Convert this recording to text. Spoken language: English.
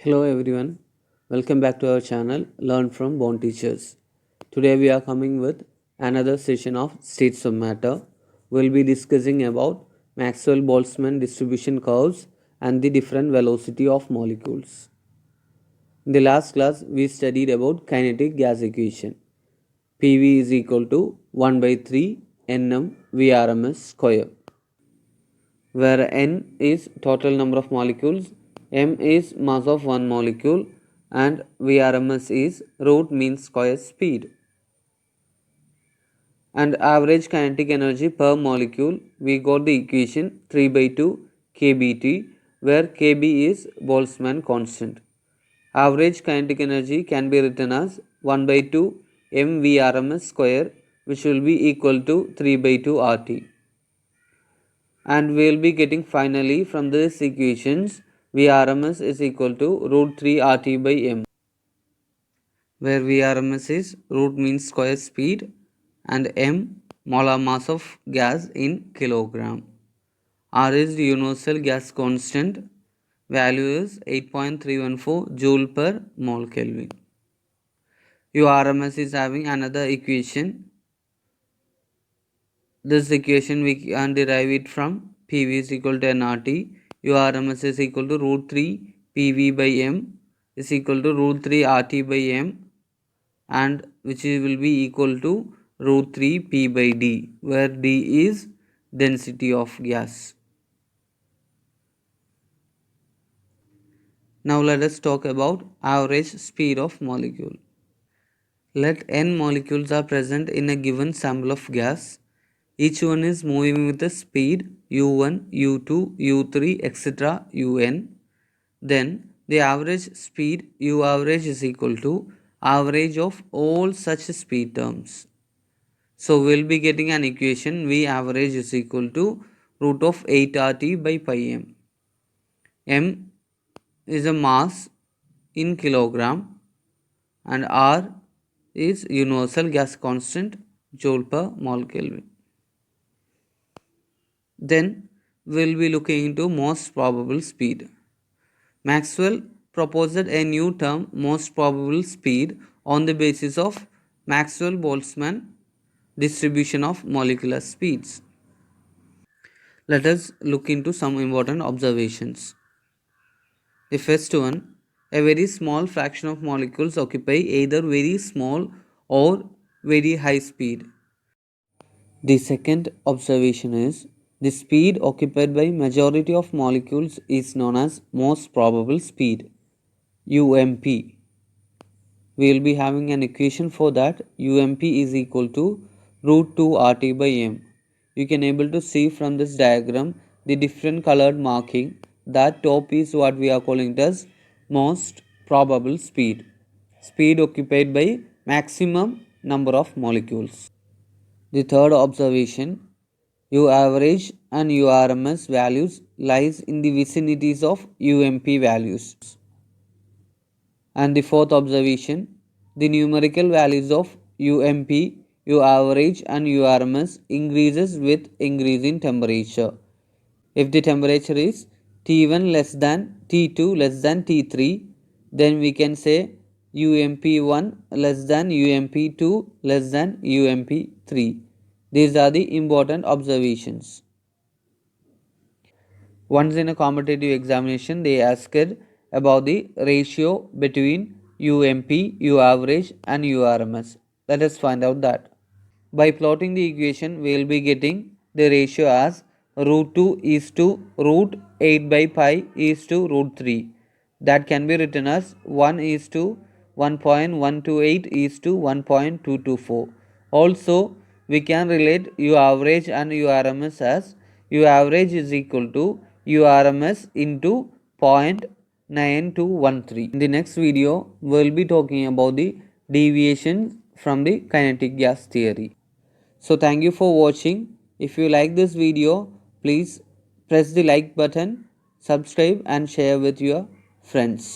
Hello everyone, welcome back to our channel Learn from Born Teachers. Today we are coming with another session of States of Matter. We'll be discussing about Maxwell-boltzmann distribution curves and the different velocity of molecules. In the last class we studied about kinetic gas equation. PV is equal to 1 by 3 Nm Vrms square, where N is total number of molecules, M is mass of one molecule, and Vrms is root mean square speed. And average kinetic energy per molecule, we got the equation 3 by 2 kBT, where kB is Boltzmann constant. Average kinetic energy can be written as 1 by 2 mvrms square, which will be equal to 3 by 2 RT. And we will be getting finally from these equations Vrms is equal to root 3 RT by M, where Vrms is root mean square speed and M molar mass of gas in kilogram. R is the universal gas constant, value is 8.314 joule per mole Kelvin. Urms is having another equation. This equation we can derive it from PV is equal to nRT. Urms is equal to root 3 PV by M is equal to root 3 RT by M, and which will be equal to root 3 P by D, where D is density of gas. Now let us talk about average speed of molecule. Let n molecules are present in a given sample of gas. Each one is moving with a speed u1, u2, u3, etc. un. Then the average speed u average is equal to average of all such speed terms. So we will be getting an equation V average is equal to root of 8 RT by pi m. M is a mass in kilogram and R is universal gas constant, joule per mole Kelvin. Then we will be looking into most probable speed. Maxwell proposed a new term, most probable speed, on the basis of Maxwell-boltzmann distribution of molecular speeds. Let us look into some important observations. The first one, a very small fraction of molecules occupy either very small or very high speed. The second observation is, the speed occupied by majority of molecules is known as most probable speed, UMP. We will be having an equation for that. UMP is equal to root 2 RT by M. You can able to see from this diagram the different colored marking. That top is what we are calling it as most probable speed. Speed occupied by maximum number of molecules. The third observation, U average and URMS values lies in the vicinities of UMP values. And the fourth observation, the numerical values of UMP, U average and URMS increases with increase in temperature. If the temperature is T1 less than T2 less than T3, then we can say UMP1 less than UMP2 less than UMP3. These are the important observations. Once in a competitive examination, they asked about the ratio between UMP, U average and URMS. Let us find out that. By plotting the equation, we will be getting the ratio as root 2 is to root 8 by pi is to root 3. That can be written as 1 is to 1.128 is to 1.224. Also, we can relate U average and URMS as U average is equal to URMS into 0.9213. In the next video, we will be talking about the deviation from the kinetic gas theory. So thank you for watching. If you like this video, please press the like button, subscribe and share with your friends.